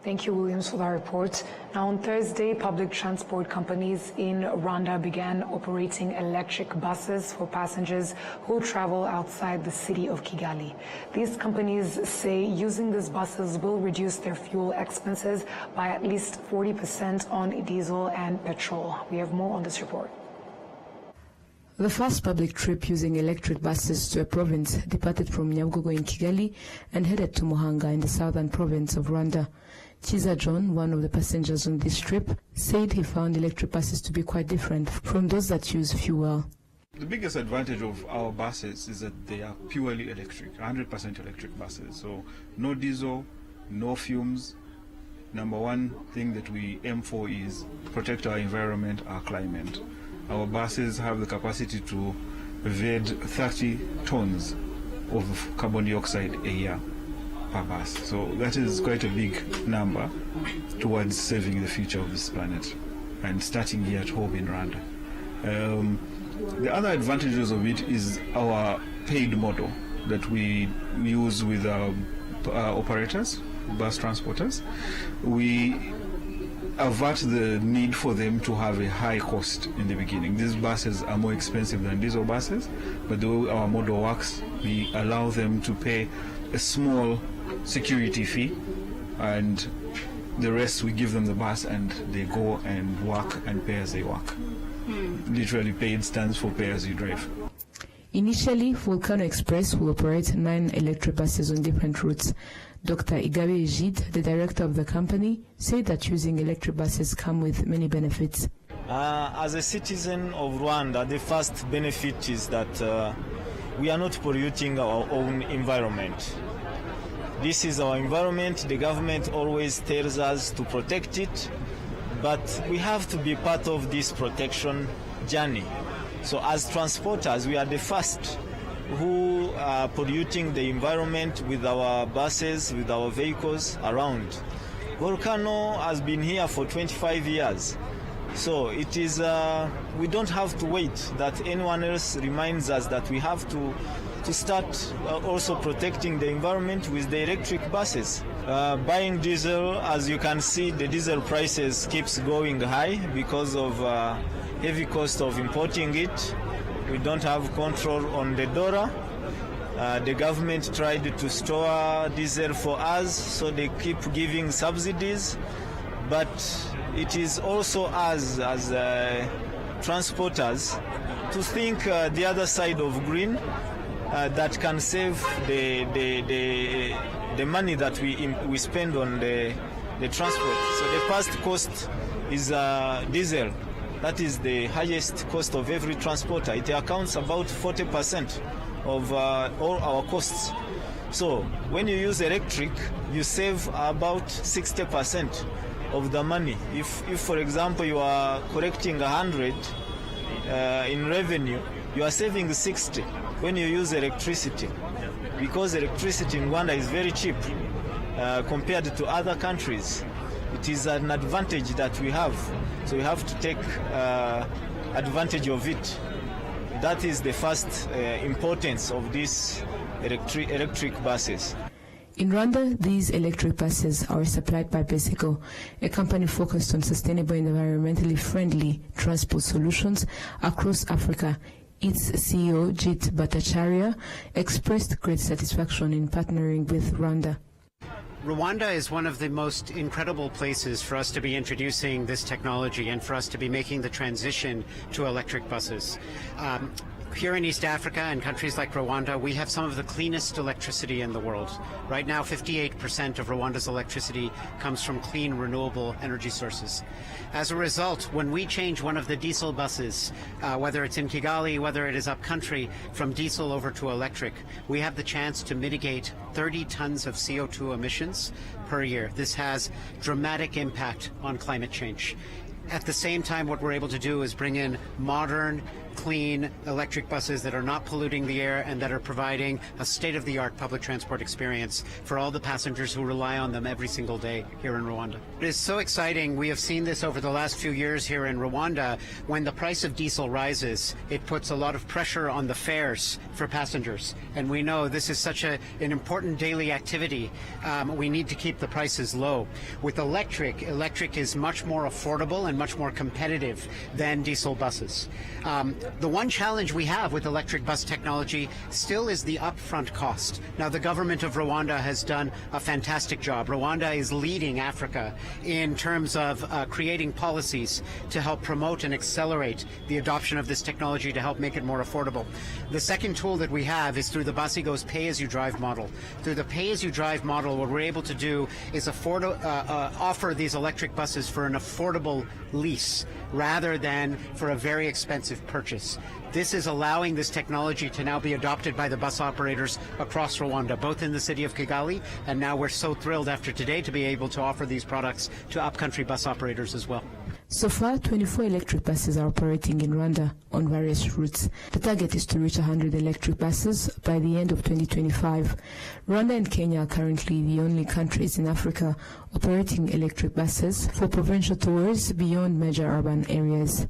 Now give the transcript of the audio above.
Thank you, Williams, for that report. Now, on Thursday, public transport companies in Rwanda began operating electric buses for passengers who travel outside the city of Kigali. These companies say using these buses will reduce their fuel expenses by at least 40% on diesel and petrol. We have more on this report. The first public trip using electric buses to a province departed from Nyabugogo in Kigali and headed to Muhanga in the southern province of Rwanda. Chiza John, one of the passengers on this trip, said he found electric buses to be quite different from those that use fuel. The biggest advantage of our buses is that they are purely electric, 100% electric buses. So no diesel, no fumes. Number one thing that we aim for is protect our environment, our climate. Our buses have the capacity to evade 30 tons of carbon dioxide a year per bus. So that is quite a big number towards saving the future of this planet and starting here at home in Rwanda. The other advantages of it is our paid model that we use with our operators, bus transporters. We avert the need for them to have a high cost in the beginning. These buses are more expensive than diesel buses, but the way our model works, we allow them to pay a small security fee, and the rest we give them the bus and they go and work and pay as they work. Literally, paid stands for pay as you drive. Initially, Volcano Express will operate 9 electric buses on different routes. Dr. Igabe Ejid, the director of the company, said that using electric buses come with many benefits. As a citizen of Rwanda, the first benefit is that we are not polluting our own environment. This is our environment. The government always tells us to protect it, but we have to be part of this protection journey. So as transporters, we are the first who are polluting the environment with our buses, with our vehicles around. Volcano has been here for 25 years. So it is, we don't have to wait that anyone else reminds us that we have to start also protecting the environment with the electric buses. Buying diesel, as you can see, the diesel prices keeps going high because of heavy cost of importing it. We don't have control on the dollar. The government tried to store diesel for us, so they keep giving subsidies. But it is also us as transporters to think the other side of green that can save the money that we spend on the transport. So the first cost is diesel. That is the highest cost of every transporter. It accounts about 40% of all our costs. So when you use electric, you save about 60% of the money. If for example, you are collecting 100 in revenue, you are saving 60 when you use electricity, because electricity in Rwanda is very cheap compared to other countries. It is an advantage that we have, so we have to take advantage of it. That is the first importance of these electric buses. In Rwanda, these electric buses are supplied by BasiGo, a company focused on sustainable and environmentally friendly transport solutions across Africa. Its CEO, Jit Bhattacharya, expressed great satisfaction in partnering with Rwanda. Rwanda is one of the most incredible places for us to be introducing this technology and for us to be making the transition to electric buses. Here in East Africa and countries like Rwanda, we have some of the cleanest electricity in the world. Right now, 58% of Rwanda's electricity comes from clean, renewable energy sources. As a result, when we change one of the diesel buses, whether it's in Kigali, whether it is up country, from diesel over to electric, we have the chance to mitigate 30 tons of CO2 emissions per year. This has dramatic impact on climate change. At the same time, what we're able to do is bring in modern, clean electric buses that are not polluting the air and that are providing a state-of-the-art public transport experience for all the passengers who rely on them every single day here in Rwanda. It is so exciting. We have seen this over the last few years here in Rwanda. When the price of diesel rises, it puts a lot of pressure on the fares for passengers. And we know this is such an important daily activity. We need to keep the prices low. With electric is much more affordable and much more competitive than diesel buses. The one challenge we have with electric bus technology still is the upfront cost. Now, the government of Rwanda has done a fantastic job. Rwanda is leading Africa in terms of creating policies to help promote and accelerate the adoption of this technology to help make it more affordable. The second tool that we have is through the BasiGo's pay-as-you-drive model. Through the pay-as-you-drive model, what we're able to do is offer these electric buses for an affordable lease rather than for a very expensive purchase. This is allowing this technology to now be adopted by the bus operators across Rwanda, both in the city of Kigali, and now we're so thrilled after today to be able to offer these products to upcountry bus operators as well. So far, 24 electric buses are operating in Rwanda on various routes. The target is to reach 100 electric buses by the end of 2025. Rwanda and Kenya are currently the only countries in Africa operating electric buses for provincial tours beyond major urban areas.